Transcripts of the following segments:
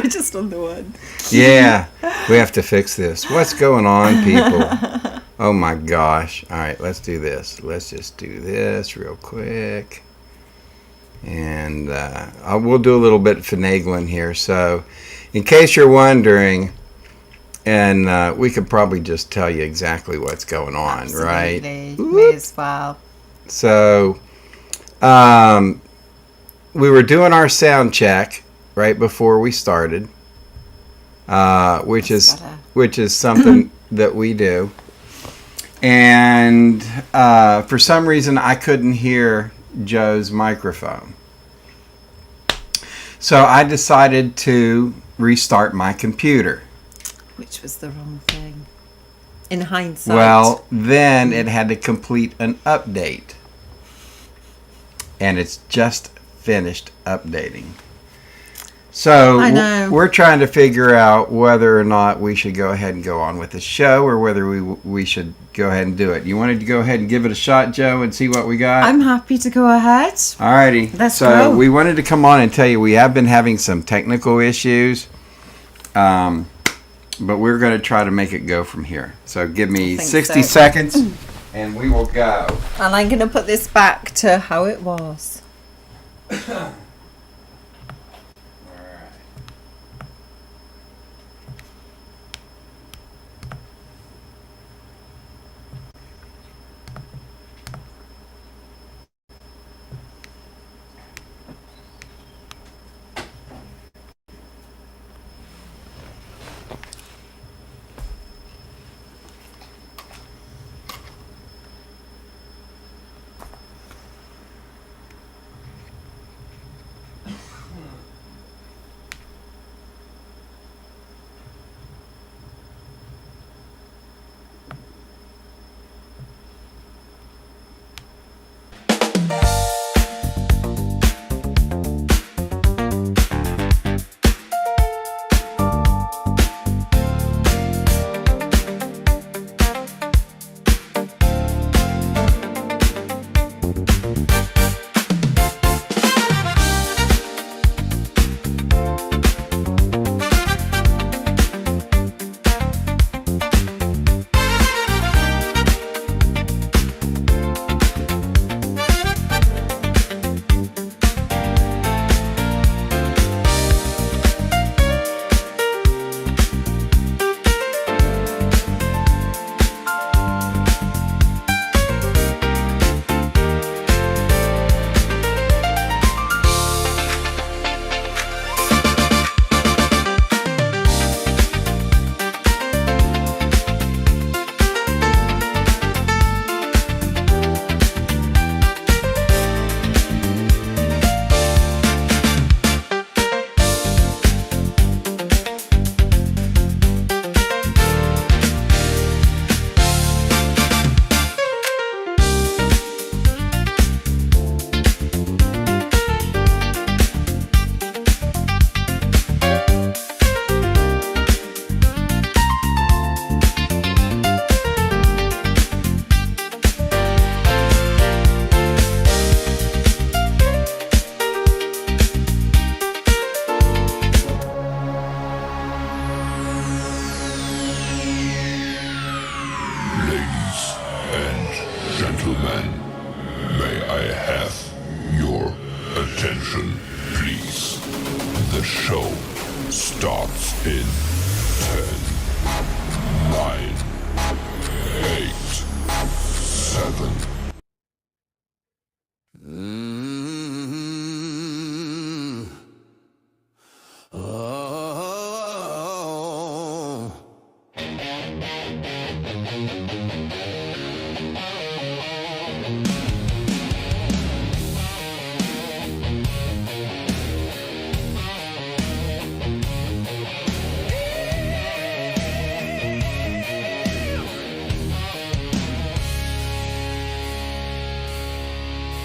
We're just on the one. Yeah, we have to fix this. What's going on, people? Oh my gosh. All right, let's do this. Let's just do this real quick. And we'll do a little bit of finagling here. So, in case you're wondering, and we could probably just tell you exactly what's going on, right? May as well. So, we were doing our sound check right before we started, which is something that we do. And for some reason, I couldn't hear Joe's microphone. So I decided to restart my computer. Which was the wrong thing. In hindsight. Well, then it had to complete an update. And it's just finished updating. So I know. we're trying to figure out whether or not we should go ahead and go on with the show, or whether we should go ahead and do it. You wanted to go ahead and give it a shot, Joe, and see what we got? I'm happy to go ahead. Alrighty. Let's so go. we wanted to come on and tell you we have been having some technical issues, but we're going to try to make it go from here. So give me 60 seconds, and we will go. And I'm going to put this back to how it was.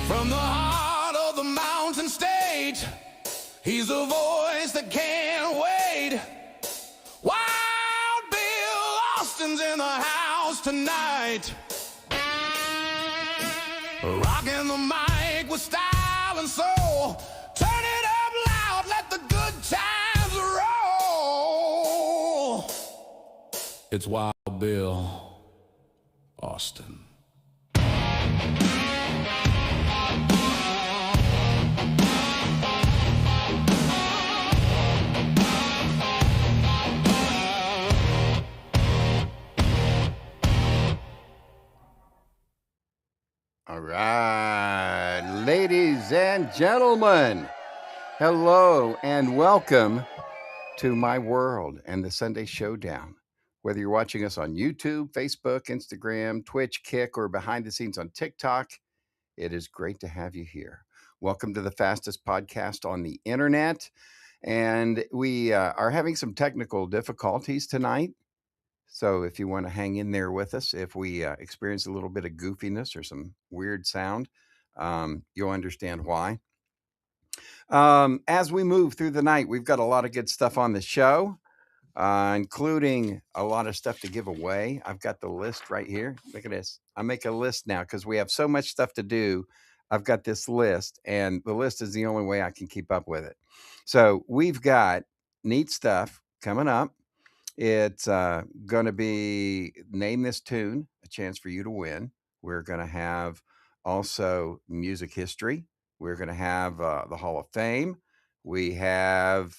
From the heart of the mountain state, he's a voice that can't wait. Wild Bill Austin's in the house tonight, rocking the mic with style and soul. Turn it up loud, let the good times roll. It's Wild Bill Austin. All right, ladies and gentlemen, hello and welcome to my world and the Sunday Showdown. Whether you're watching us on YouTube, Facebook, Instagram, Twitch, Kick, or behind the scenes on TikTok, it is great to have you here. Welcome to the fastest podcast on the internet. And we are having some technical difficulties tonight. So if you want to hang in there with us, if we experience a little bit of goofiness or some weird sound, you'll understand why. As we move through the night, we've got a lot of good stuff on the show, including a lot of stuff to give away. I've got the list right here. Look at this. I make a list now because we have so much stuff to do. I've got this list, and the list is the only way I can keep up with it. So we've got neat stuff coming up. It's going to be Name This Tune, a chance for you to win. We're going to have also music history. We're going to have the Hall of Fame. We have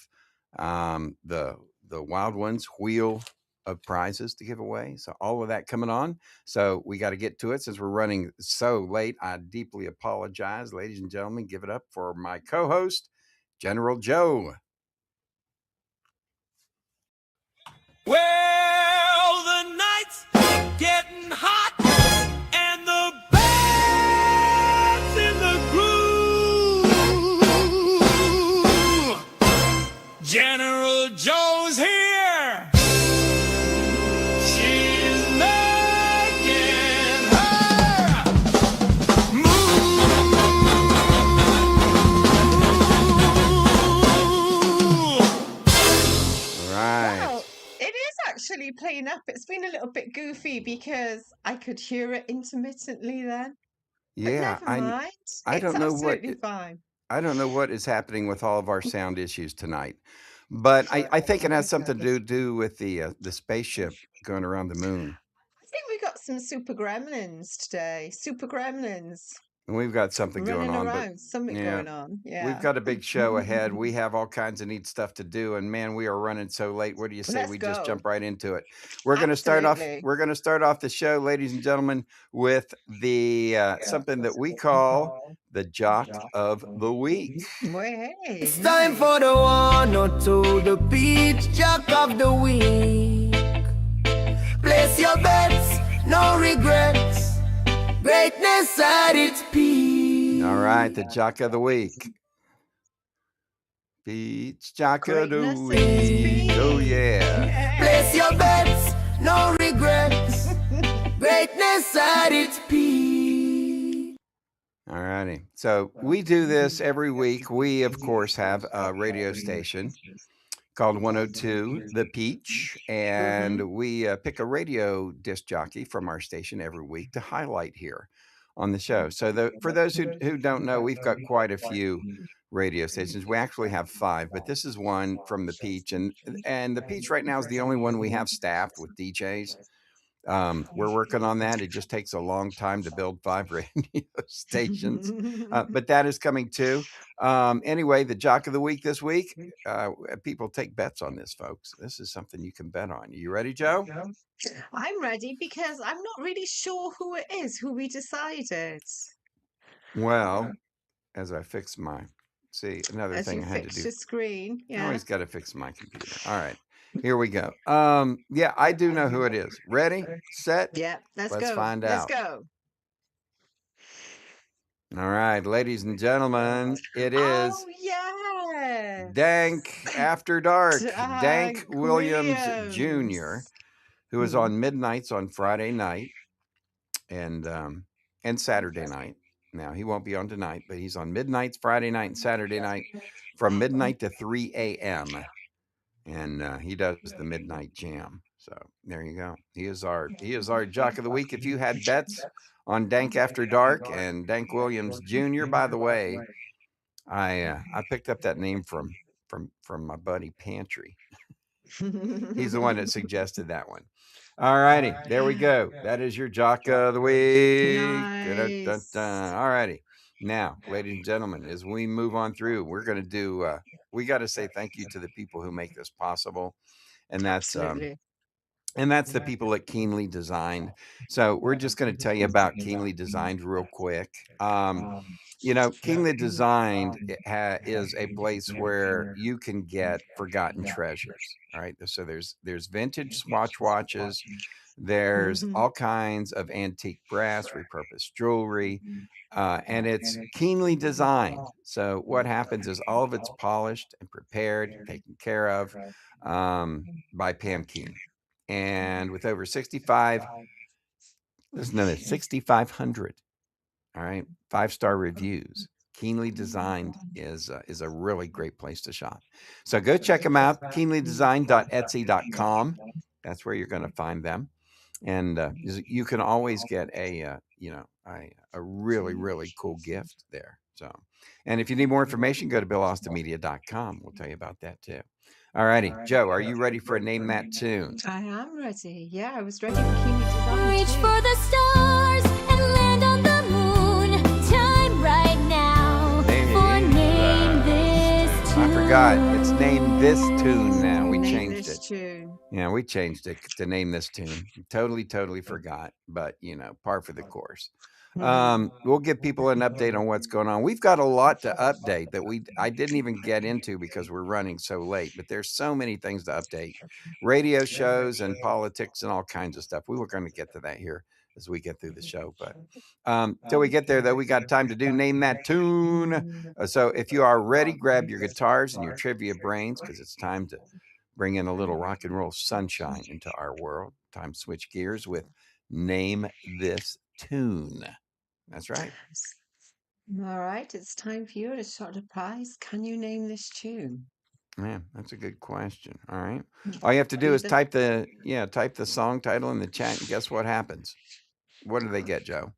the Wild Ones wheel of prizes to give away. So all of that coming on. So we got to get to it since we're running so late. I deeply apologize, ladies and gentlemen. Give it up for my co-host, General Joe. Well, the night's getting hot and the band's in the groove. General Joe's here. She's making her move. Right. Well, it is actually playing up. It's been a little bit goofy because I could hear it intermittently then. But Yeah, never mind. I It's don't know what absolutely fine. I don't know what is happening with all of our sound issues tonight, but I think it has something to do with the spaceship going around the moon. I think we got some super gremlins today. Super gremlins And we've got something going running on, but around. Something yeah, going on. we've Yeah. got a big show ahead. We have all kinds of neat stuff to do, and man, we are running so late. What do you say Let's we just go. jump right into it? We're going to start off. Absolutely. We're going to start off the show, ladies and gentlemen, with the something that we call the Jock of the Week. Well, hey, It's time for the 102, the Beach Jock of the Week. Place your bets, no regrets. Greatness at its peak. All right, the Jock of the Week. Beach Jock of the Greatness is Week. Oh, yeah. Place your bets, no regrets. Greatness at its peak. All righty. So we do this every week. We, of course, have a radio station called 102 The Peach, and we pick a radio disc jockey from our station every week to highlight here on the show. So for those who don't know, we've got quite a few radio stations. We actually have 5, but this is one from The Peach, and The Peach right now is the only one we have staffed with DJs. We're working on that. It just takes a long time to build 5 radio stations, but that is coming too. Anyway, the Jock of the Week this week. People take bets on this, folks. This is something you can bet on. You ready, Joe? I'm ready because I'm not really sure who it is, who we decided. Well, as I fix another As thing you I had to fix do. your screen. I Yeah. always got to fix my computer. All right, here we go. Yeah, I do know who it is. Ready, set. Yeah. Let's Let's go. find Let's out. go. All right, ladies and gentlemen, it is Oh, yeah. Dank After Dark. Dank Dank Williams Jr., Williams. who is on midnights on Friday night and Saturday night. Now, he won't be on tonight, but he's on midnights, Friday night and Saturday night from midnight to 3 a.m. And he does the midnight jam. So there you go. He is our Jock of the Week. If you had bets on Dank After Dark and Dank Williams Jr., by the way, I picked up that name from my buddy Pantry. He's the one that suggested that one. All righty, there we go. That is your Jock of the Week. Nice. All righty. Now, ladies and gentlemen, as we move on through, we're going to do, we got to say thank you to the people who make this possible. And that's Absolutely. the people at Keenly Designed. So we're just going to tell you about Keenly Designed real quick. Keenly Designed is a place where you can get forgotten treasures. All right. So there's vintage Swatch watches. There's all kinds of antique brass, repurposed jewelry, and it's keenly designed. So what happens is all of it's polished and prepared, taken care of by Pam Keen. And with over 6,500, all right, 5-star reviews, Keenly Designed is a really great place to shop. So go check them out. keenlydesign.etsy.com. That's where you're going to find them. And you can always get a really, really cool gift there. So, and if you need more information, go to BillAustinMedia.com. We'll tell you about that too. All righty, Joe, are you ready for a Name That Tune? I am ready. Yeah, I was ready for Keenly Designed. Reach for the stars and land on the moon. Time right now for Name This Tune. I forgot. It's Name This Tune now. We Name changed this it. tune. Yeah, we changed it to Name This Tune. Totally forgot, but par for the course. We'll give people an update on what's going on. We've got a lot to update that I didn't even get into because we're running so late, but there's so many things to update. Radio shows and politics and all kinds of stuff. We were going to get to that here as we get through the show, but till we get there, though, we got time to do Name That Tune. So if you are ready, grab your guitars and your trivia brains, because it's time to bring in a little rock and roll sunshine into our world. Time to switch gears with Name This Tune. That's right. All right, it's time for you to sort of prize. Can you name this tune? Man, that's a good question. All right. All you have to do is type the song title in the chat, and guess what happens? What do they get, Joe?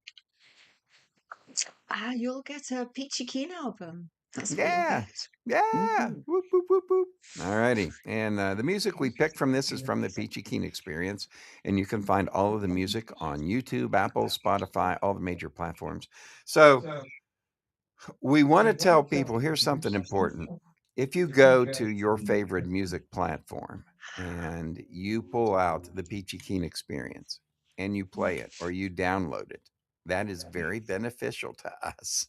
You'll get a Peachy Keen album. That's what you'll Yeah. get. Yeah. Whoop, whoop, whoop, whoop. All righty. And the music we picked from this is from the Peachy Keen Experience. And you can find all of the music on YouTube, Apple, Spotify, all the major platforms. So we want to tell people, here's something important. If you go to your favorite music platform and you pull out the Peachy Keen Experience and you play it or you download it, that is very beneficial to us.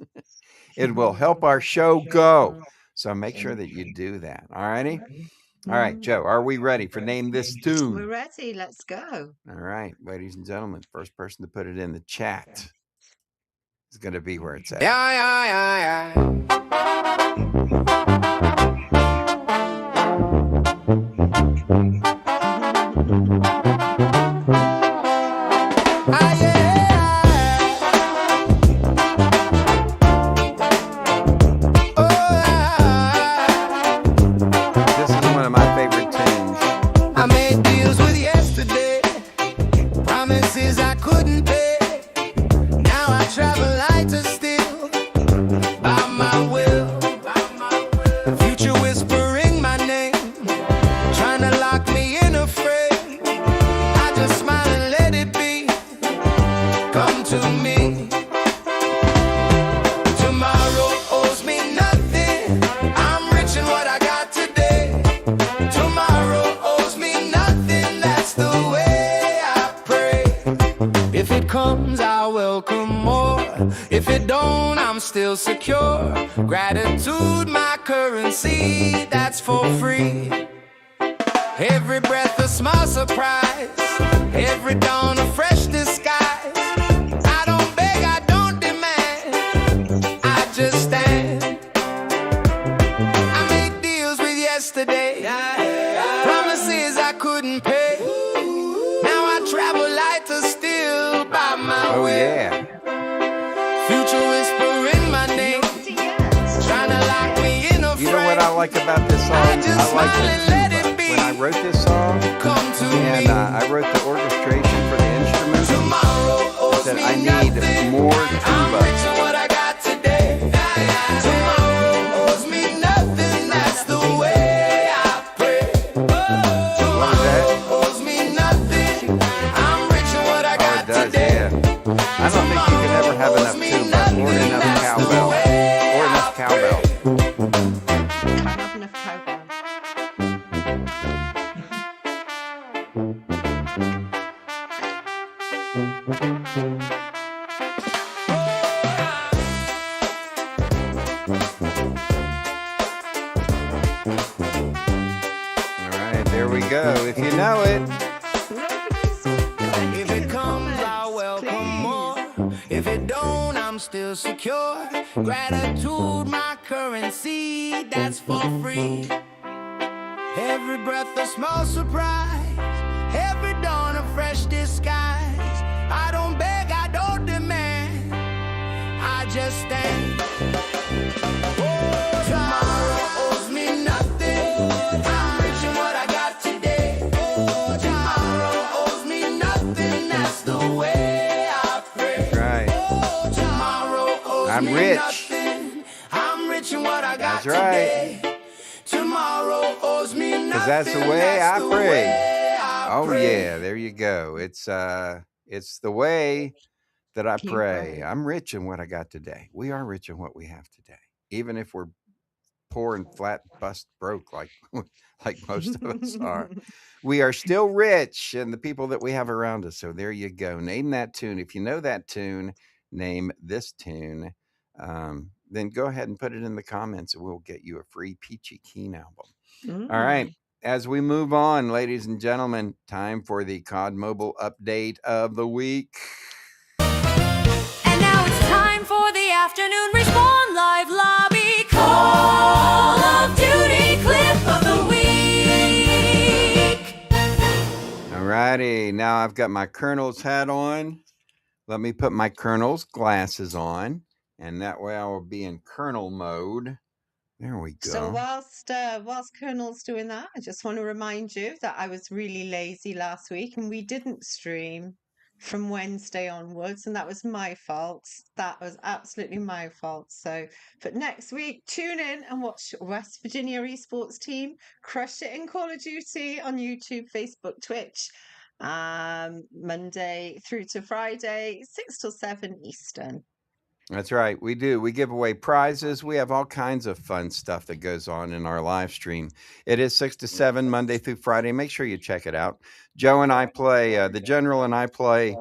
It will help our show go. So make sure that you do that. All righty? All right, Joe, are we ready for Name This We're Tune? ready. Let's go. All right, ladies and gentlemen, first person to put it in the chat is going to be where it's at. Yeah. This is one of my favorite tunes. I made deals with yesterday, promises I couldn't pay. Now I travel lighter still, by my will. Future whispering my name, trying to lock me in a frame. I just smile and let it be, come to me. Tomorrow owes me nothing, I'm rich in what I got today. Tomorrow owes me nothing, that's the way I pray. If it comes, I welcome more. If it don't, I'm still secure. Gratitude, my currency, that's for free. Every breath a small surprise, every dawn a fresh disguise. I don't beg, I don't demand, I just stand. I made deals with yesterday, promises I couldn't pay. Now I travel lighter still, by my Oh, will. yeah. Future whispering my name, trying to lock me in a frame. You know what I like about this song? I just I like smile and let the it tuba. be. When I wrote this song, Come to and me. I wrote the orchestration for the instruments, Tomorrow owes that me I need nothing. more I'm tuba. rich in what I got today. Tomorrow owes me nothing. That's the way I pray. Tomorrow owes me nothing. I'm rich in what I Oh, got it does, today. yeah. I don't think you can ever have enough tuba or enough cowbell. Or enough cowbell. Can't have enough cowbell. All right, there we go. If you know it. If it comes, I welcome more. If it don't, I'm still secure. Gratitude, my currency, that's for free. Every breath a small surprise, every dawn a fresh disguise. I don't beg, I don't demand, I just stand. I'm me rich. nothing. I'm rich in what I got That's right. today. Tomorrow owes me nothing. Because that's the way I the pray. way I Oh pray. yeah, there you go. It's the way that I You pray. pray. I'm rich in what I got today. We are rich in what we have today. Even if we're poor and flat bust broke like most of us are. We are still rich in the people that we have around us. So there you go. Name that tune. If you know that tune, name this tune. Then go ahead and put it in the comments and we'll get you a free Peachy Keen album. All right. Mm. As we move on, ladies and gentlemen, time for the COD Mobile update of the week. And now it's time for the afternoon Respawn Live Lobby Call of Duty clip of the week. All righty. Now I've got my Colonel's hat on. Let me put my Colonel's glasses on, and that way I will be in Colonel mode. There we go. So whilst Colonel's doing that, I just want to remind you that I was really lazy last week and we didn't stream from Wednesday onwards, and that was my fault. That was absolutely my fault. So, but next week, tune in and watch West Virginia Esports Team crush it in Call of Duty on YouTube, Facebook, Twitch, Monday through to Friday, 6 till 7 Eastern. That's right. We do. We give away prizes. We have all kinds of fun stuff that goes on in our live stream. It is 6 to 7 Monday through Friday. Make sure you check it out. Joe and I play, the General and I play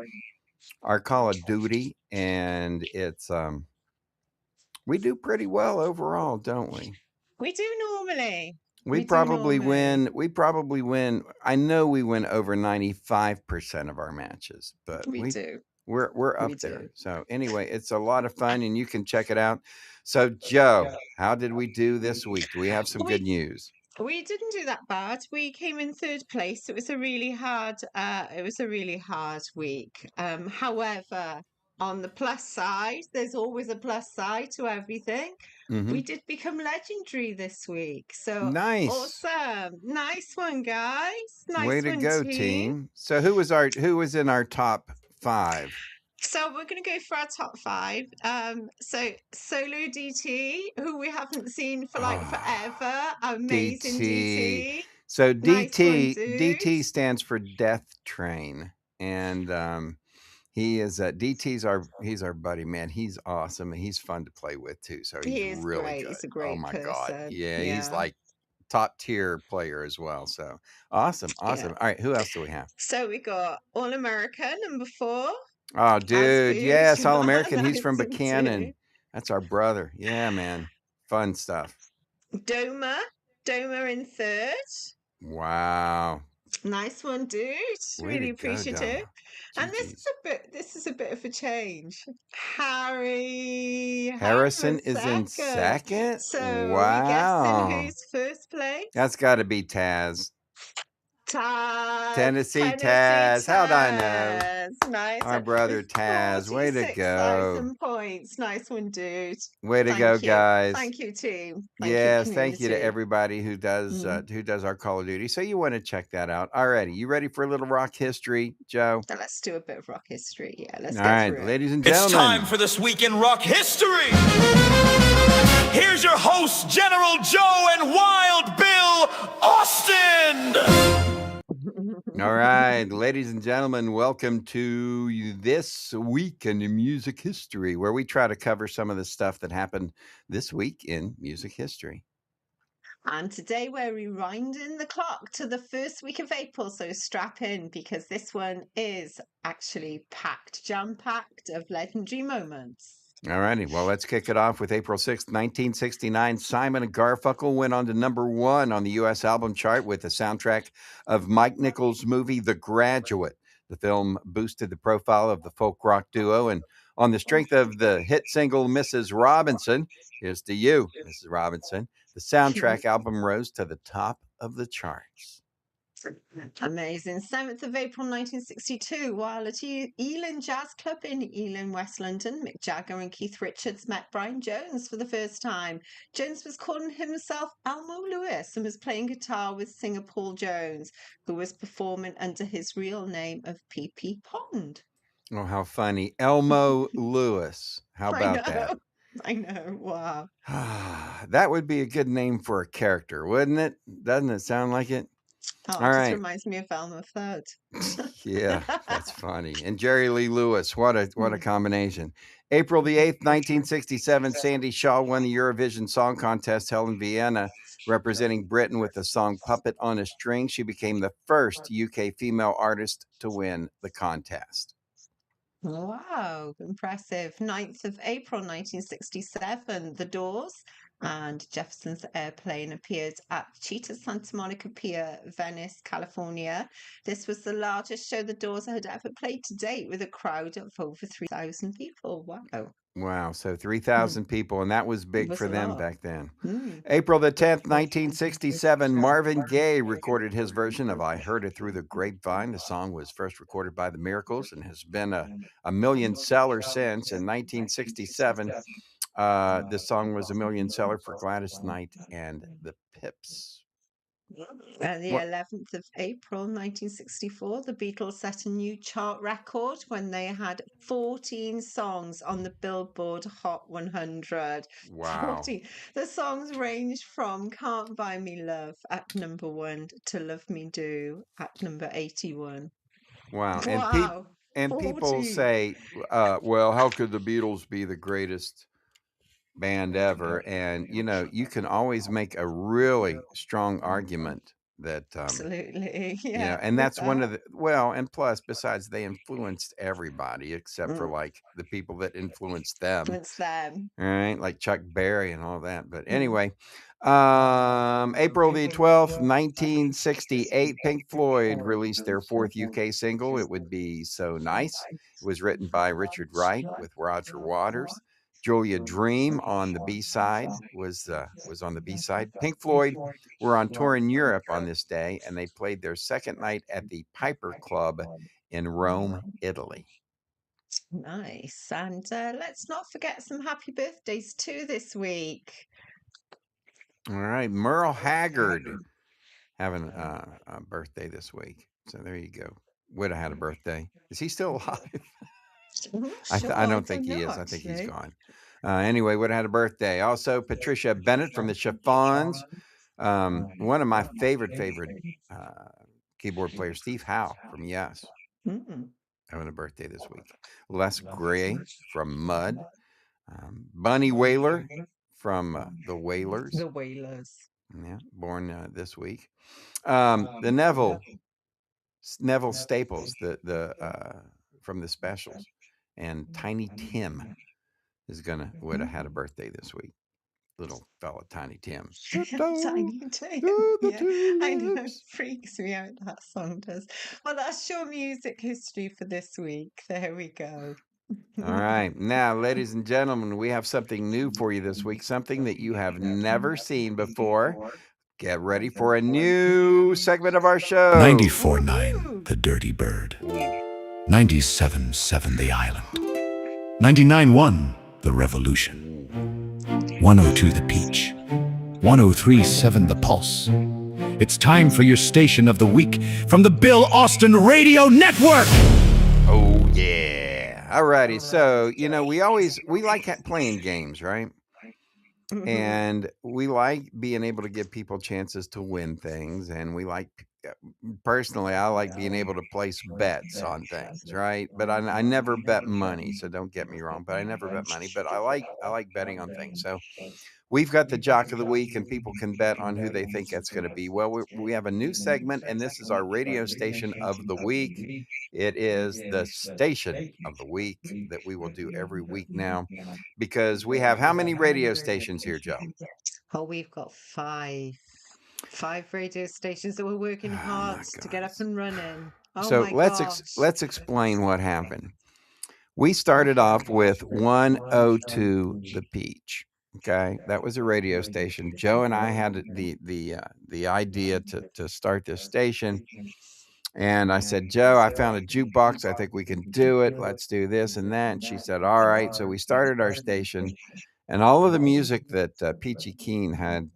our Call of Duty, and it's we do pretty well overall, don't we? We do normally. We do probably normally. win. I know we win over 95% of our matches, but We do. we're up We there. do. So anyway, it's a lot of fun and you can check it out. So Joe, how did we do this week? Do we have some good news? We didn't do that bad. We came in third place. It was a really hard week. However, on the plus side, there's always a plus side to everything. Mhm. We did become legendary this week. So Nice. awesome. Nice one, guys. Nice Way to one, go, team. So who was in our top 5? So we're going to go for our top 5. So Solo DT, who we haven't seen for like forever. Amazing DT. So Nice DT one, DT dude. stands for Death Train, and he is he's our buddy, man. He's awesome and he's fun to play with too. So He he's is really great. good. He's a Oh great my God. person. Yeah, he's Yeah. like top tier player as well. So awesome. Yeah. All right, who else do we have? So we got All America number 4. Oh, dude, yes, All Asbuja, American. He's from nice one Buchanan. too. That's our brother. Yeah, man. Fun stuff. Doma in 3rd. Wow. Nice one, dude. Way Really to go, appreciative. Doma. And this GGs. is a bit of a change. Harrison is in second. second? So are we Wow. guessing who's first place? That's got to be Taz. Taz. Tennessee Taz. How'd I know? Taz. Nice. Our brother Taz. Way to go. 46,000 points. Nice one, dude. Way to Thank go, you. guys. Thank you, team. Yes, thank you to community. everybody who does our Call of Duty. So you want to check that out. Alrighty, you ready for a little rock history, Joe? Now let's do a bit of rock history. Yeah, let's All get right, through it. ladies and It's gentlemen. time for This Week in Rock History. Here's your host, General Joe and Wild Bill Austin. All right, ladies and gentlemen, welcome to This Week in Music History, where we try to cover some of the stuff that happened this week in music history. And today we're rewinding the clock to the first week of April, so strap in because this one is actually packed, jam-packed of legendary moments. All righty, well, let's kick it off with April 6th, 1969. Simon and Garfunkel went on to number 1 on the U.S. album chart with the soundtrack of Mike Nichols' movie The Graduate. The film boosted the profile of the folk rock duo, and on the strength of the hit single Mrs. Robinson, here's to you, Mrs. Robinson, the soundtrack album rose to the top of the charts. Amazing. 7th of April 1962, while at Ealing Jazz Club in Ealing, West London, Mick Jagger and Keith Richards met Brian Jones for the first time. Jones was calling himself Elmo Lewis and was playing guitar with singer Paul Jones, who was performing under his real name of P.P. Pond. Oh, how funny. Elmo Lewis. How about that? I know. Wow. That would be a good name for a character, wouldn't it? Doesn't it sound like it? Oh, All it just right. reminds me of Velma Third. Yeah, that's funny. And Jerry Lee Lewis, what a combination. April the 8th, 1967, Sandy Shaw won the Eurovision Song Contest held in Vienna, representing Britain with the song Puppet on a String. She became the first UK female artist to win the contest. Wow, impressive. 9th of April 1967, The Doors and Jefferson's Airplane appeared at Cheetah Santa Monica Pier, Venice, California. This was the largest show The Doors had ever played to date, with a crowd of over 3,000 people. Wow. Wow, so 3,000 people, and that was It big was for a them lot. back then. Mm. April the 10th, 1967, Marvin Gaye recorded his version of I Heard It Through the Grapevine. The song was first recorded by the Miracles and has been a million seller since. In 1967, this song was a million seller for Gladys Knight and the Pips. And the What? 11th of April 1964, the Beatles set a new chart record when they had 14 songs on the Billboard Hot 100. Wow. 14. The songs range from Can't Buy Me Love at number 1 to Love Me Do at number 81. Wow. Wow. And people 14. say, well, how could the Beatles be the greatest band ever? And you can always make a really strong argument that Absolutely. Yeah. and with that's one that. of the and plus, besides, they influenced everybody except for like the people that influenced them, It's them. right? Like Chuck Berry and all that. But Mm. anyway, April the 12th, 1968, Pink Floyd released their fourth UK single, It Would Be So Nice. It was written by Richard Wright with Roger Waters. Julia Dream on the B-side was on the B-side. Pink Floyd were on tour in Europe on this day, and they played their second night at the Piper Club in Rome, Italy. Nice. And let's not forget some happy birthdays too this week. All right, Merle Haggard having a birthday this week. So there you go. Would have had a birthday. Is he still alive? I don't think he is. I think he's gone. Anyway, would have had a birthday. Also, Patricia Bennett from the Chiffons. One of my favorite keyboard players, Steve Howe from Yes, having a birthday this week. Les Gray from Mud. Bunny Wailer from the Wailers. The Wailers. Yeah, born this week. The Neville Staples, the from the Specials, and Tiny Tim would have had a birthday this week. Little fella, Tiny Tim. Tiny Tim. Yeah, I know, it freaks me out, that song does. Well, that's your music history for this week. There we go. All right. Now, ladies and gentlemen, we have something new for you this week, something that you have never seen before. Get ready for a new segment of our show. 94.9 The Dirty Bird, 97.7 The Island, 99.1 The Revolution, 102 The Peach, 103.7 The Pulse. It's time for your station of the week from the Bill Austin Radio Network. Oh, yeah. All righty. So, we like playing games, right? And we like being able to give people chances to win things. And we personally, I like being able to place bets on things, right? But I never bet money, so don't get me wrong. But I never bet money. But I like betting on things. So we've got the Jock of the Week, and people can bet on who they think that's going to be. Well, we have a new segment, and this is our radio station of the week. It is the station of the week that we will do every week now, because we have how many radio stations here, Joe? Oh, we've got five radio stations that we're working hard to get up and running. Oh, so my let's explain what happened. We started off with 102 The Peach. Okay, that was a radio station. Joe and I had the idea to start this station, and I said, Joe, I found a jukebox. I think we can do it. Let's do this and that. And she said, all right. So we started our station, and all of the music that Peachy Keen had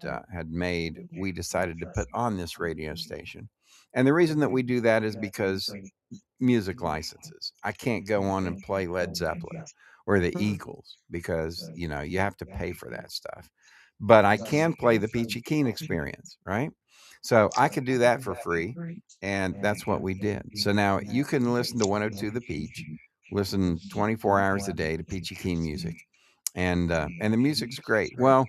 made, we decided to put on this radio station. And the reason that we do that is because music licenses. I can't go on and play Led Zeppelin, or the Mm. Eagles because you know you have to pay for that stuff. But I can play the Peachy Keen Experience, right? So I could do that for free, and that's what we did. So now you can listen to 102 The Peach, listen 24 hours a day to Peachy Keen music, and the music's great. Well,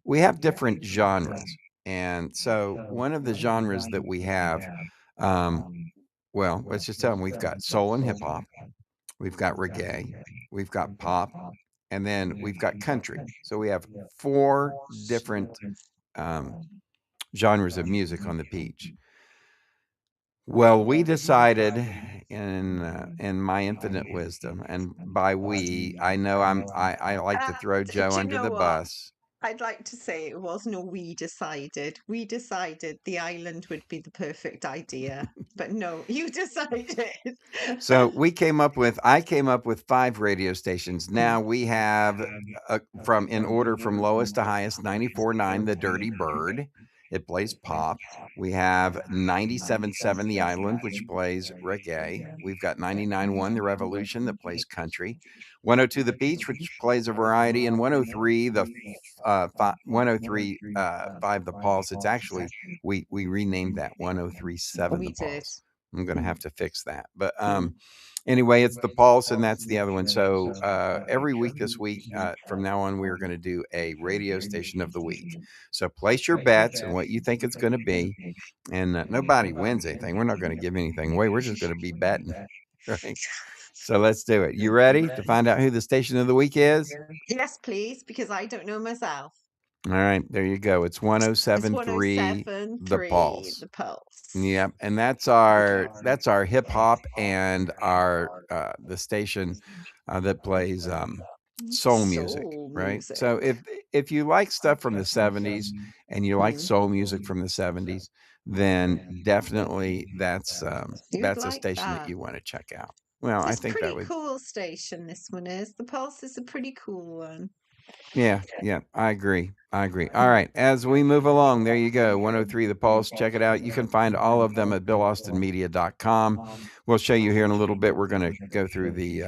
we have different genres, and so one of the genres that we have, um, well, let's just tell them we've got soul and hip hop, we've got reggae, we've got pop, and then we've got country. So we have four different um, genres of music on the Peach. Well, we decided in my infinite wisdom, and by we, I know I like to throw Joe Do you under know the what? bus. I'd like to say it wasn't a we decided. We decided the island would be the perfect idea. But no, you decided. So I came up with 5 radio stations. Now we have from in order from lowest to highest 94.9 The Dirty Bird. It plays pop. We have 97.7 The Island, which plays reggae. We've got 99.1 The Revolution that plays country. 102 The Beach, which plays a variety, and 103 103 5 The Pulse. It's actually we renamed that 103.7 We The did. Pulse. I'm going to have to fix that. But anyway, it's the Pulse, and that's the other one. So every week this week, from now on, we're going to do a radio station of the week. So place your bets and what you think it's going to be. And nobody wins anything. We're not going to give anything away. We're just going to be betting. Right. So let's do it. You ready to find out who the station of the week is? Yes, please, because I don't know myself. All right, there you go. It's It's 107.3 The 107.3, Pulse. the Pulse. Yep, and that's our hip hop and our the station that plays soul music, Soul right? music. So if you like stuff from the 70s and you like soul music from the 70s, then definitely You'd that's a like station that that. you want to check out. Well, I It's a think that pretty would cool station, this one is. The Pulse is a pretty cool one. yeah, I agree. I agree. All right, as we move along, there you go. 103 The Pulse. Check it out. You can find all of them at BillAustinMedia.com. We'll show you here in a little bit. We're going to go through the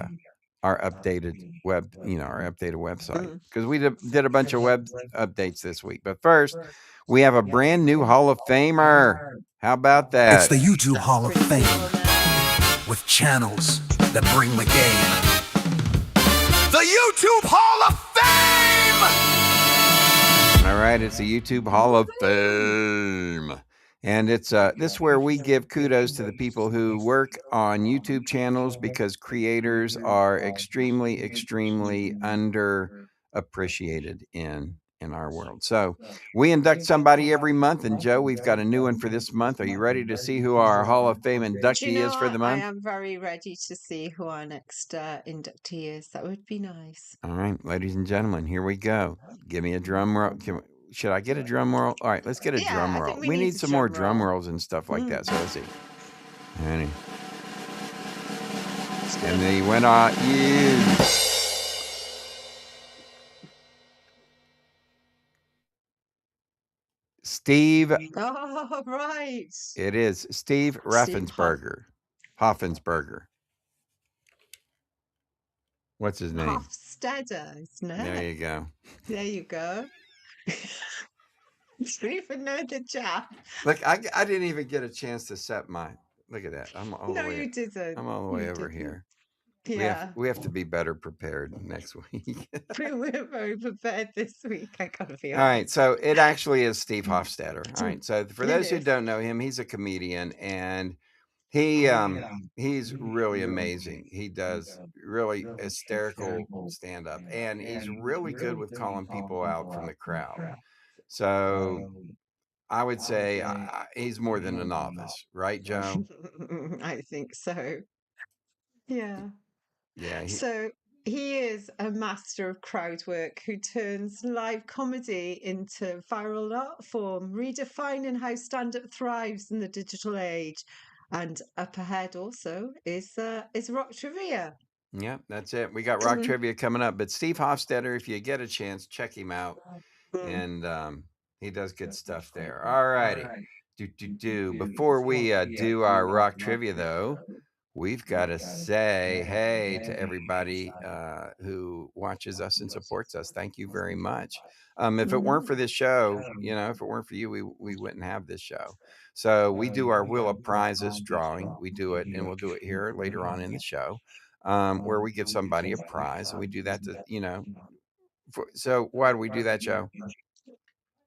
our updated our updated website because we did a bunch of web updates this week. But first, we have a brand new Hall of Famer. How about It's that? the YouTube That's Hall of pretty Fame cool, man. with channels that bring the game. The YouTube Hall of Fame! All right, it's the YouTube Hall of Fame. And it's this is where we give kudos to the people who work on YouTube channels because creators are extremely, extremely underappreciated in our world. So we induct somebody every month, and Joe, we've got a new one for this month. Are you ready to see who our Hall of Fame Do you inductee know is for what? the I month? am very ready to see who our next inductee is. That would be nice. All right, ladies and gentlemen, here we go. Give me a drum roll. Should I get a drum roll? All right, let's get a Yeah, drum I roll. think we We need need a some more drum drum roll. rolls and stuff like that. So let's see. Ready? It's And good. the winner is Steve. Oh, right. It is Steve Steve Raffensperger. Hoffensberger. What's his name? Hofstadter, isn't There it? you go. There you go. Steve know the job. Look, I didn't even get a chance to set my. Look at that. I'm all No, the way. you didn't. I'm all the You way over didn't. here. Yeah. We have to be better prepared next week. We were very prepared this week, I gotta be All right, honest. so it actually is Steve Hofstadter. All right, so for It those who is. don't know him, he's a comedian and he's really amazing. He does really hysterical stand up and he's really good with calling people out from the crowd. So I would say he's more than a novice, right, Joe? I think so. Yeah. Yeah, So he is a master of crowd work who turns live comedy into viral art form, redefining how stand-up thrives in the digital age. And up ahead also is rock trivia. yeah, that's it. We got rock trivia coming up, but Steve Hofstadter, if you get a chance, check him out. Mm. And he does good stuff there. All righty. Before we do our rock trivia, though, we've got to say hey to everybody who watches us and supports us. Thank you very much. If it weren't Mhm. for this show, if it weren't for you, we wouldn't have this show. So we do our Wheel of Prizes drawing. We do it, and we'll do it here later on in the show, where we give somebody a prize, and we do that so why do we do that, Joe?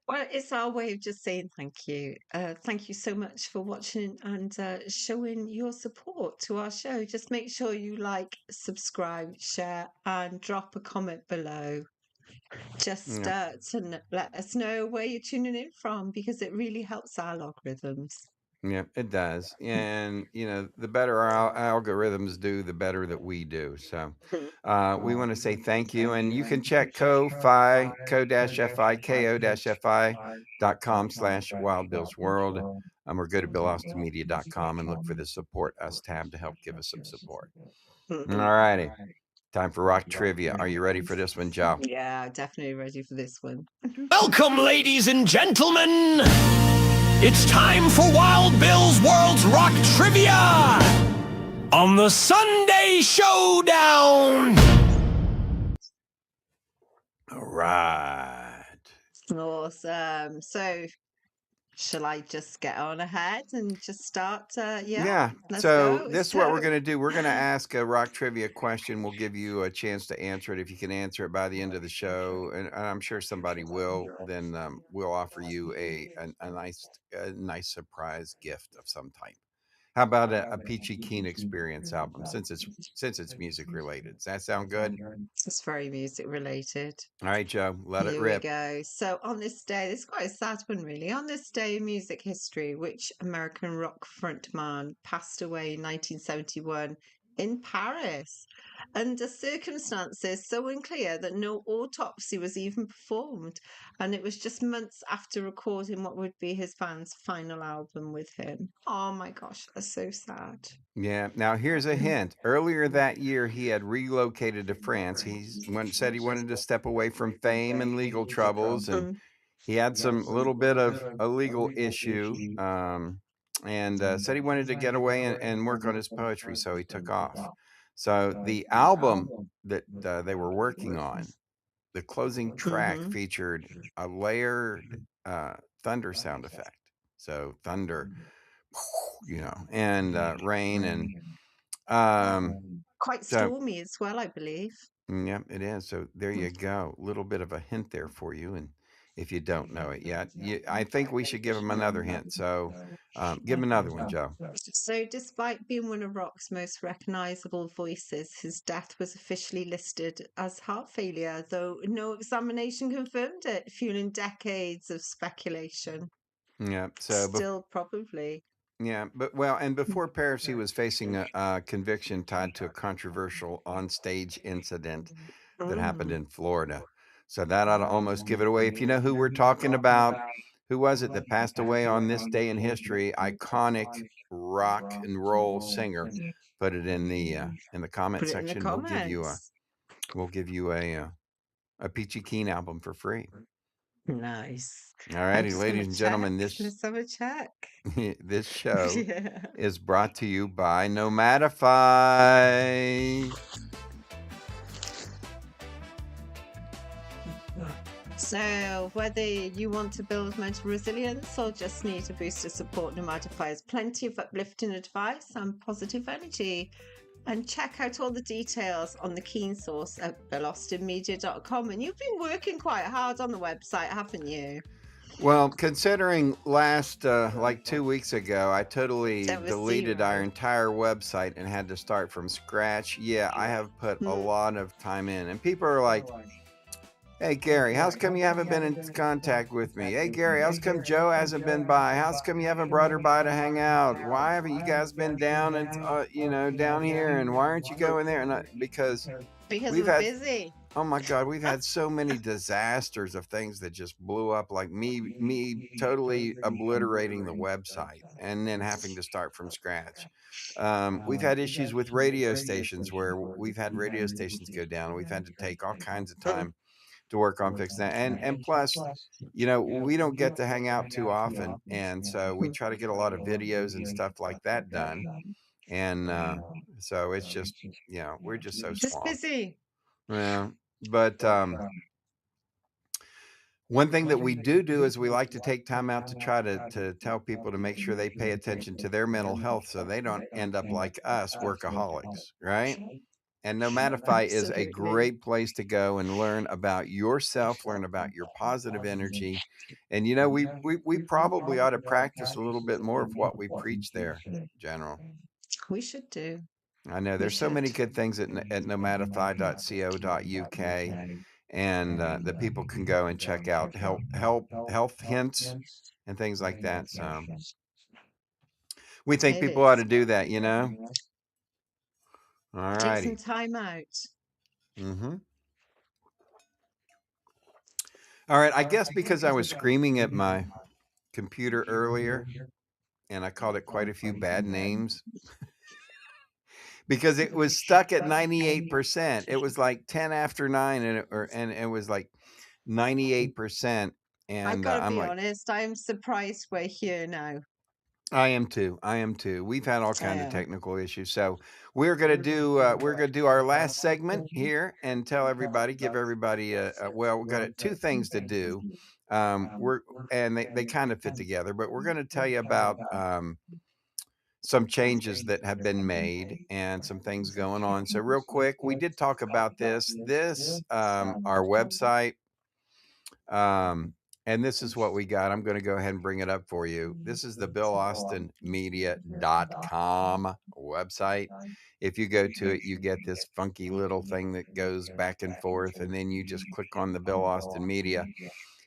Well, it's our way of just saying thank you. Thank you so much for watching and showing your support to our show. Just make sure you like, subscribe, share, and drop a comment below. Just Yeah. let us know where you're tuning in from because it really helps our logarithms. Yeah, it does. And, the better our algorithms do, the better that we do. So we want to say thank you. And you can check ko-fi, ko-fi, ko-fi.com/Wild Bill's World. Or go to BillAustinMedia.com and look for the Support Us tab to help give us some support. All righty. Time for rock trivia. Are you ready for this one, Joe? Yeah, definitely ready for this one. Welcome, ladies and gentlemen. It's time for Wild Bill's World's Rock Trivia on the Sunday Showdown. All right. Awesome. So, shall I just get on ahead and just start? Yeah. Let's So go. this is what we're going to do. We're going to ask a rock trivia question. We'll give you a chance to answer it. If you can answer it by the end of the show, and I'm sure somebody will, then we'll offer you a nice surprise gift of some type. How about a Peachy Keen Experience album, since it's music related? Does that sound good? It's very music related. All right, Joe, let it Here we rip. go. So, on this day, this is quite a sad one, really. On this day in music history, which American rock frontman passed away in 1971 in Paris under circumstances so unclear that no autopsy was even performed? And it was just months after recording what would be his band's final album with him. Oh my gosh, that's so sad. Yeah. Now here's a hint. Earlier that year, he had relocated to France. Said he wanted to step away from fame and legal troubles, and Mm. he had a little bit of a legal issue, and said he wanted to get away and work on his poetry, so he took off. So the album that they were working on, the closing track Mhm. featured a layered thunder sound effect. So thunder, and rain, and Quite so stormy as well, I believe. yeah, it is. So there you go. A little bit of a hint there for you. And if you don't know it yet, I think we should give him another hint. So give him another one, Joe. So, despite being one of rock's most recognizable voices, his death was officially listed as heart failure, though no examination confirmed it, fueling decades of speculation. Yeah. So, Still, probably. yeah, and before Paris, he was facing a conviction tied to a controversial onstage incident that happened Mm. in Florida. So that ought to almost give it away. If you know who we're talking about, who was it that passed away on this day in history? Iconic rock and roll singer. Put it in the comment Put it in the section. comments. We'll give you a Peachy Keen album for free. Nice. All I'm righty, just gonna ladies and gentlemen, check. Let's have a check. this show Yeah. is brought to you by Nomadify. So, whether you want to build mental resilience or just need a boost of support, Nomadify has plenty of uplifting advice and positive energy. And check out all the details on the Keen Source at BillAustinMedia.com. And you've been working quite hard on the website, haven't you? Well, considering last, like 2 weeks ago, I totally That was deleted zero. our entire website and had to start from scratch. Yeah, I have put a lot of time in. And people are like, hey, Gary, how's come you haven't been in contact with me? Hey, Gary, how's come Joe hasn't been by? How's come you haven't brought her by to hang out? Why haven't you guys been down and, down here? And why aren't you going there? And because Because we've we're had, busy. oh my God, we've had so many disasters of things that just blew up, like me totally obliterating the website and then having to start from scratch. We've had issues with radio stations where we've had radio stations go down. We've had to take all kinds of time to work on fixing that. And plus, we don't get to hang out too often. And so we try to get a lot of videos and stuff like that done. And so it's just, we're just so Just swamped. busy. Yeah. But one thing that we do is we like to take time out to try to tell people to make sure they pay attention to their mental health so they don't end up like us, workaholics, right? And Nomadify is a Absolutely. great place to go and learn about yourself, learn about your positive energy. And we probably ought to practice a little bit more of what we preach there, General. We should do. I know We there's so many should. good things at nomadify.co.uk, and that people can go and check out health hints and things like that. So we think It people ought to is. do that, All Take some righty. time out. Mm-hmm. All right. I guess because I was screaming at my computer earlier and I called it quite a few bad names because it was stuck at 98%. It was like 10 after 9 and it was like 98%. I And gotta I'm be like, honest, I'm surprised we're here now. I am too. We've had all I kind of am. technical issues. So we're gonna do our last segment here and tell everybody, give everybody well, we've got two things to do. They kind of fit together, but we're gonna tell you about some changes that have been made and some things going on. So real quick, we did talk about this. Our website. And this is what we got. I'm going to go ahead and bring it up for you. This is the BillAustinMedia.com website. If you go to it, you get this funky little thing that goes back and forth, and then you just click on the Bill Austin Media.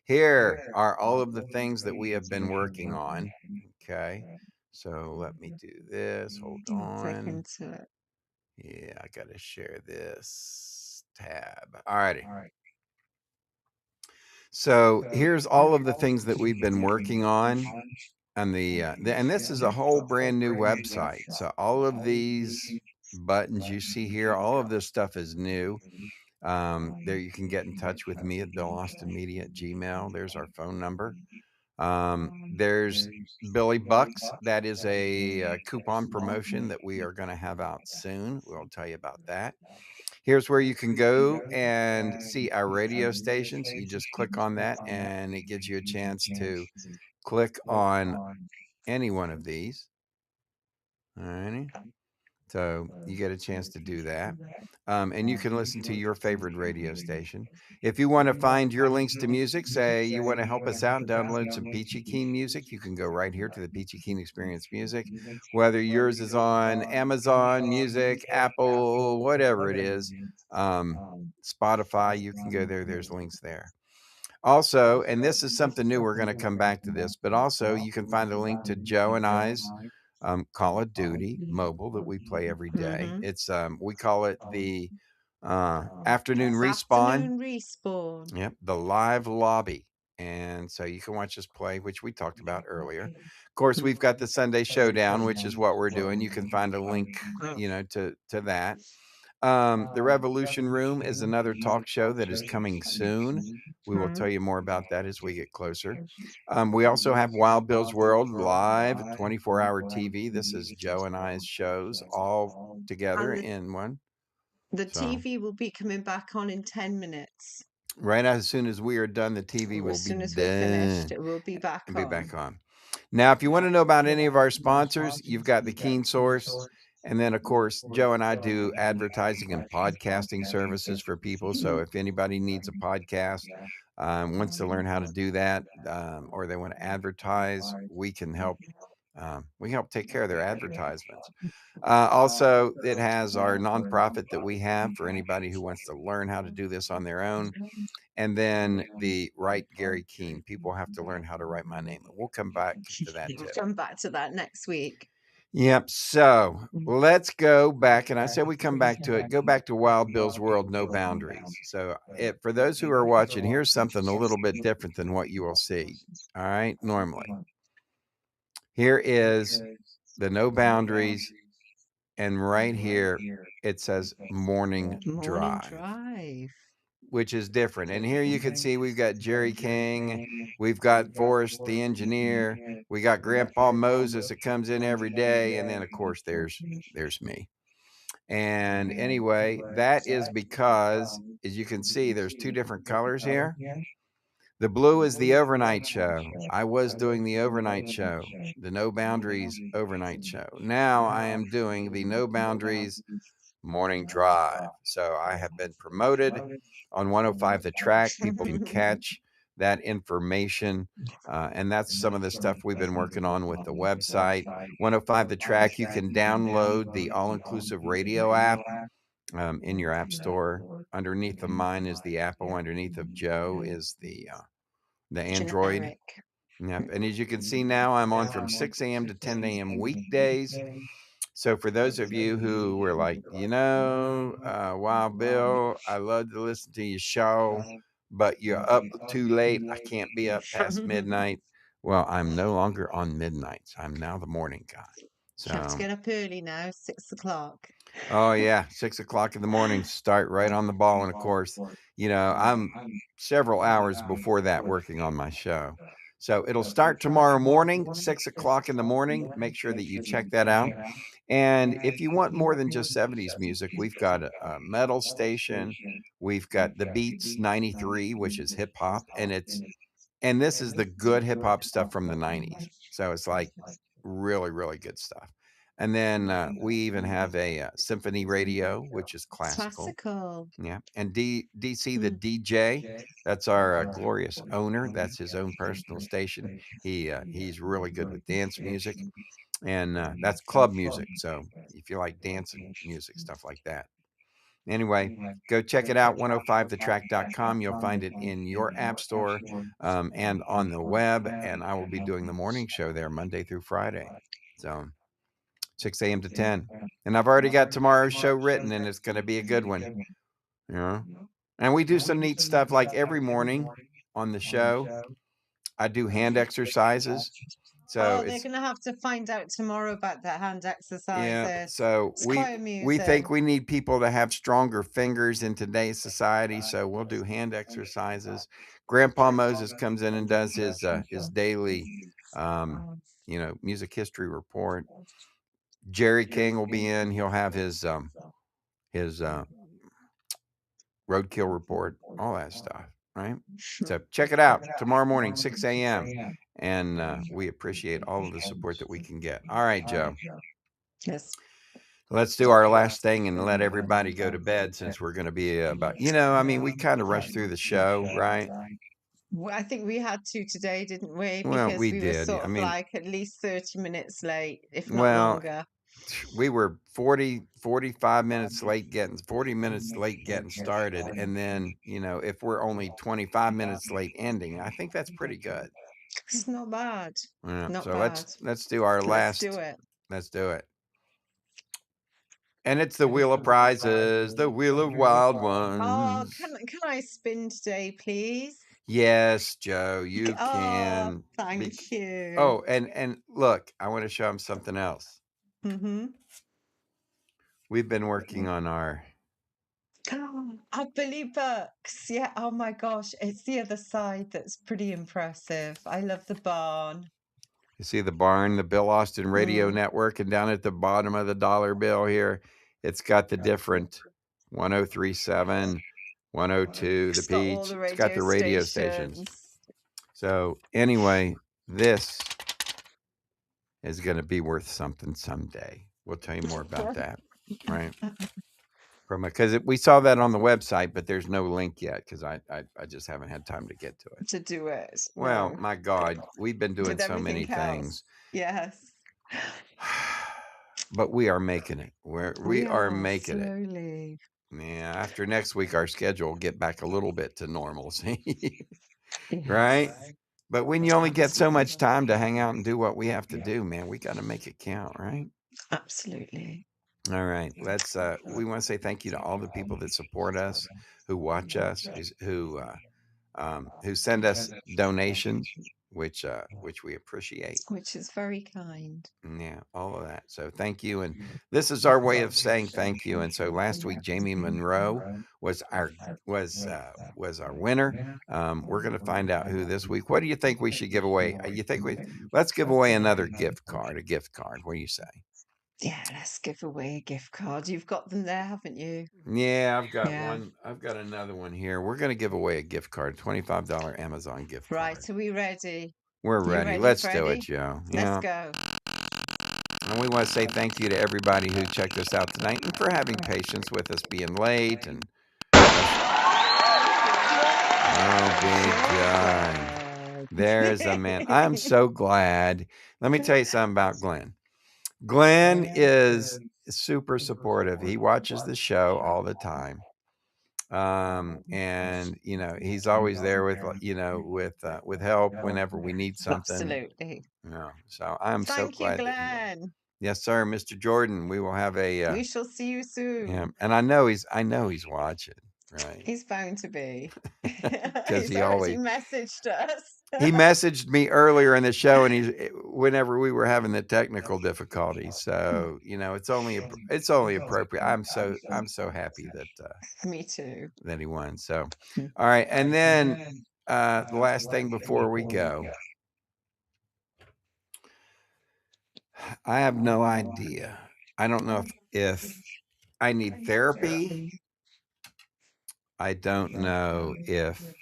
Here are all of the things that we have been working on. Okay. So let me do this. Hold Click on. into it. Yeah, I got to share this tab. All righty. So here's all of the things that we've been working on and and this is a whole brand new website. So all of these buttons you see here, all of this stuff is new. There you can get in touch with me at BillAustinMedia@gmail. There's our phone number. There's Billy Bucks. That is a coupon promotion that we are going to have out soon. We'll tell you about that. Here's where you can go and see our radio stations. You just click on that and it gives you a chance to click on any one of these. All righty. So you get a chance to do that. And you can listen to your favorite radio station. If you want to find your links to music, say you want to help us out and download some Peachy Keen music, you can go right here to the Peachy Keen Experience Music. Whether yours is on Amazon Music, Apple, whatever it is, Spotify, you can go there. There's links there. Also, and this is something new, we're going to come back to this, but also you can find a link to Joe and I's Call of Duty mobile that we play every day. Mhm. It's we call it the afternoon It's respawn. Afternoon Respawn. Yep, the live lobby. And so you can watch us play, which we talked about earlier. Of course, we've got the Sunday Showdown, which is what we're doing. You can find a link, to that. The Revolution Room is another talk show that is coming soon. We will tell you more about that as we get closer. We also have Wild Bill's World live, 24-hour TV. This is Joe and I's shows all together And in one. the So TV will be coming back on in 10 minutes. right as soon as we are done, the TV will As be soon as we're finished, done it will be back and be on. back on. Now, if you want to know about any of our sponsors, you've got the Keen Source. And then, of course, Joe and I do advertising and podcasting services for people. So if anybody needs a podcast, wants to learn how to do that, or they want to advertise, we can help. We help take care of their advertisements. Also, it has our nonprofit that we have for anybody who wants to learn how to do this on their own. And then the Write Gary Keen. People have to learn how to write my name. We'll come back to that We'll too. come back to that next week. Yep. So let's go back. And I said we come back to it. Go back to Wild Bill's World, No Boundaries. So for those who are watching, here's something a little bit different than what you will see. All right. Normally. Here is the No Boundaries. And right here, it says Morning Morning Drive. Drive. which is different. And here you can see we've got Jerry King, we've got Forrest the engineer, we got Grandpa Moses that comes in every day, and then of course there's me. And anyway, that is because, as you can see, there's two different colors here. The blue is the overnight show. I was doing the overnight show, the No Boundaries overnight show. Now I am doing the No Boundaries morning drive. So I have been promoted on 105 The Track. People can catch that information. And that's some of the stuff we've been working on with the website. 105 The Track, you can download the all inclusive radio app in your app store. Underneath of mine is the Apple, underneath of Joe is the Android. Generic. Yep. And as you can see now, I'm on from 6 a.m. to 10 a.m. weekdays. So for those of you who were like, wow, Bill, I love to listen to your show, but you're up too late. I can't be up past midnight. Well, I'm no longer on midnights. I'm now the morning guy. You have to So, get up early now, 6 o'clock. oh yeah, 6 o'clock in the morning, start right on the ball. And of course, I'm several hours before that working on my show. So it'll start tomorrow morning, 6 o'clock in the morning. Make sure that you check that out. And if you want more than just 70s music, we've got a metal station. We've got the Beats 93, which is hip hop. And this is the good hip hop stuff from the 90s. So it's like really, really good stuff. And then we even have a symphony radio, which is classical. Classical. Yeah. And DC, the DJ, that's our glorious owner. That's his own personal station. He's really good with dance music. And that's club music. So if you like dancing music, stuff like that. Anyway, go check it out, 105thetrack.com. You'll find it in your app store and on the web. And I will be doing the morning show there Monday through Friday. So 6 a.m. to 10. And I've already got tomorrow's show written, and it's going to be a good one. And we do some neat stuff like every morning on the show. I do hand exercises. So they're going to have to find out tomorrow about that hand exercises. Yeah, so It's quite we amusing. think we need people to have stronger fingers in today's society. So we'll do hand exercises. Grandpa Moses comes in and does his daily, music history report. Jerry King will be in. He'll have his roadkill report, all that stuff, right? So check it out tomorrow morning, 6 a.m. And we appreciate all of the support that we can get. All right, Joe. Yes. Let's do our last thing and let everybody go to bed, since we're going to be about, we kind of rushed through the show, right? Well, I think we had to today, didn't we? Well, Because we were did. sort of like at least 30 minutes late, if not Well, longer. We were 45 minutes late 40 minutes late getting started. And then, if we're only 25 minutes late ending, I think that's pretty good. It's not bad. Yeah, Not so bad. let's do our last. Let's do it. Let's do it. And it's the Wheel of Prizes, the Wheel of Wild Ones. Oh, can I spin today, please? Yes, Joe, you can. Thank you. Oh, and look, I want to show them something else. Mm-hmm. We've been working on our Billy Bucks. Yeah. Oh my gosh. It's the other side that's pretty impressive. I love the barn. You see the barn, the Bill Austin Radio Network, and down at the bottom of the dollar bill here, it's got the different 1037, 102, the Peach. It's got the radio stations. So anyway, this is going to be worth something someday. We'll tell you more about that, right? Because we saw that on the website, but there's no link yet because I just haven't had time to get to it. To do it. Well, No. my God, we've been doing With so many everything else. things. Yes. But we are making it. We are making it. slowly. Yeah, after next week, our schedule will get back a little bit to normalcy, right? Yes. But when you only get so much time to hang out and do what we have to do, man, we got to make it count, right? Absolutely. All right, we want to say thank you to all the people that support us, who watch us, who send us donations. which we appreciate. Which is very kind. Yeah, all of that. So thank you. And this is our way of saying thank you. And so last week, Jamie Monroe was our winner. We're going to find out who this week. What do you think we should give away? Let's give away another gift card, a gift card. What do you say? Yeah, let's give away a gift card. You've got them there, haven't you? Yeah, I've got Yeah. one. I've got another one here. We're going to give away a gift card, $25 Amazon gift card. Right, are we ready? We're You ready. ready, Let's do Freddie? it, Joe. Let's go. And we want to say thank you to everybody who checked us out tonight and for having patience with us being late. And oh, big guy. There's a man. I'm so glad. Let me tell you something about Glenn. Glenn is super supportive. He watches the show all the time. And he's always there with help whenever we need something. Absolutely. So I'm so Thank you, glad that Glenn. yes, sir, Mr. Jordan. We will have a We shall see you soon. yeah, and I know he's watching, right? He's bound to be. 'Cause he always- messaged us. He messaged me earlier in the show, and whenever we were having the technical difficulties. So it's only appropriate. I'm so happy that Me too. that he won. So all right, and then the last thing before we go, I have no idea. I don't know if I need therapy. I don't know if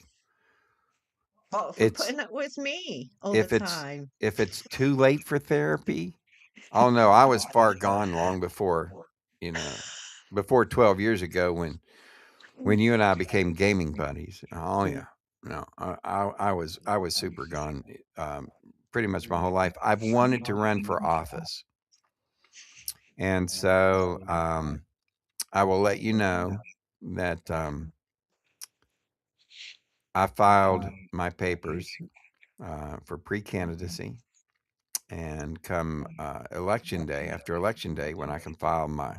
What, for It's- putting up with me all if the it's- time? it's too late for therapy. Oh no, I was far gone long before 12 years ago when you and I became gaming buddies. Oh yeah. No, I was super gone pretty much my whole life. I've wanted to run for office. And so I will let you know that I filed my papers for pre-candidacy, and come election day, after election day, when I can file my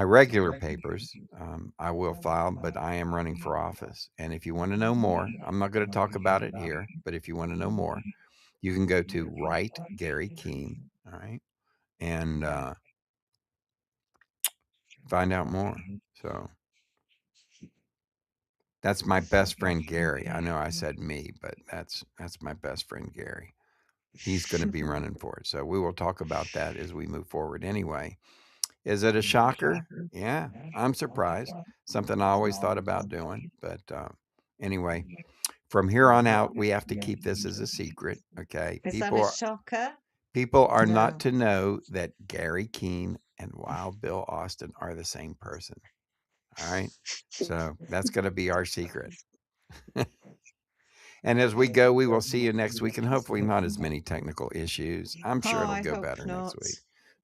regular papers, I will file, but I am running for office. And if you want to know more, I'm not going to talk about it here, but if you want to know more, you can go to Write Gary Keene, all right, and find out more. So that's my best friend Gary. I know I said me, but that's my best friend Gary. He's going to be running for it. So we will talk about that as we move forward. Anyway, is it a shocker? Yeah, I'm surprised. Something I always thought about doing, but anyway, from here on out, we have to keep this as a secret. Okay, Is that a shocker? people are No. not to know that Gary Keene and Wild Bill Austin are the same person. All right, so that's going to be our secret. And as we go, we will see you next week, and hopefully not as many technical issues. I'm sure Oh, it'll I go hope better not. next week.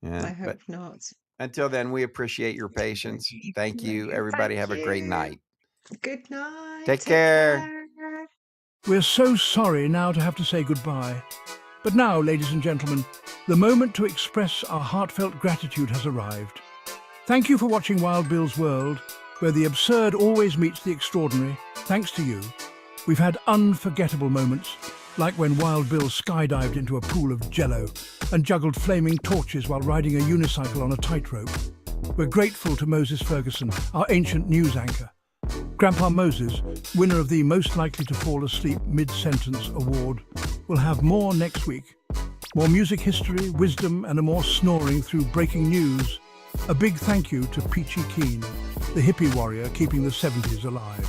Yeah, I but hope not. until then, we appreciate your patience. Thank you, everybody. Thank Have a great you. night. Good night. Take care. We're so sorry now to have to say goodbye. But now, ladies and gentlemen, the moment to express our heartfelt gratitude has arrived. Thank you for watching Wild Bill's World, where the absurd always meets the extraordinary. Thanks to you, we've had unforgettable moments, like when Wild Bill skydived into a pool of jello and juggled flaming torches while riding a unicycle on a tightrope. We're grateful to Moses Ferguson, our ancient news anchor. Grandpa Moses, winner of the Most Likely to Fall Asleep Mid-Sentence Award, will have more next week. More music history, wisdom, and a more snoring through breaking news. A big thank you to Peachy Keen, the hippie warrior keeping the 70s alive.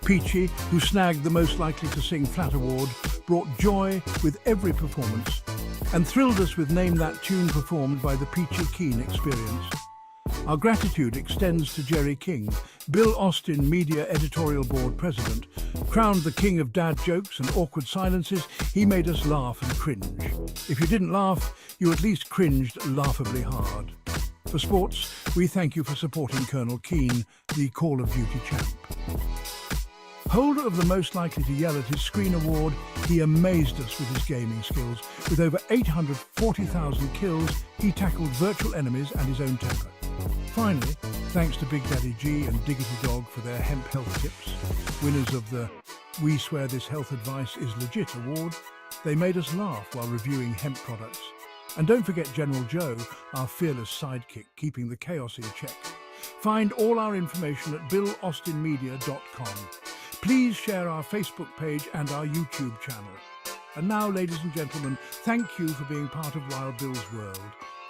Peachy, who snagged the Most Likely to Sing Flat Award, brought joy with every performance and thrilled us with Name That Tune performed by the Peachy Keen Experience. Our gratitude extends to Jerry King, Bill Austin Media Editorial Board President. Crowned the king of dad jokes and awkward silences, he made us laugh and cringe. If you didn't laugh, you at least cringed laughably hard. For sports, we thank you for supporting Colonel Keane, the Call of Duty champ. Holder of the Most Likely to Yell at his Screen Award, he amazed us with his gaming skills. With over 840,000 kills, he tackled virtual enemies and his own temper. Finally, thanks to Big Daddy G and Diggity Dog for their hemp health tips, winners of the We Swear This Health Advice is Legit award. They made us laugh while reviewing hemp products. And don't forget General Joe, our fearless sidekick, keeping the chaos in check. Find all our information at BillAustinMedia.com. Please share our Facebook page and our YouTube channel. And now, ladies and gentlemen, thank you for being part of Wild Bill's world.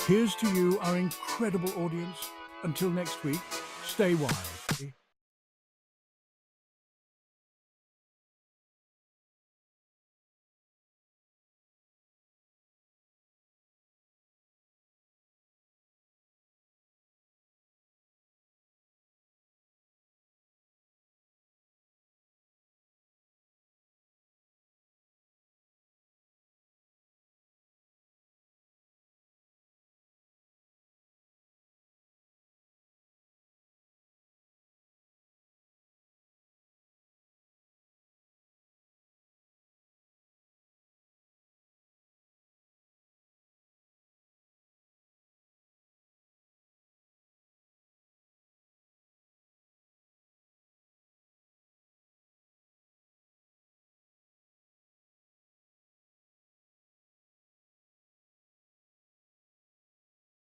Here's to you, our incredible audience. Until next week, stay wild.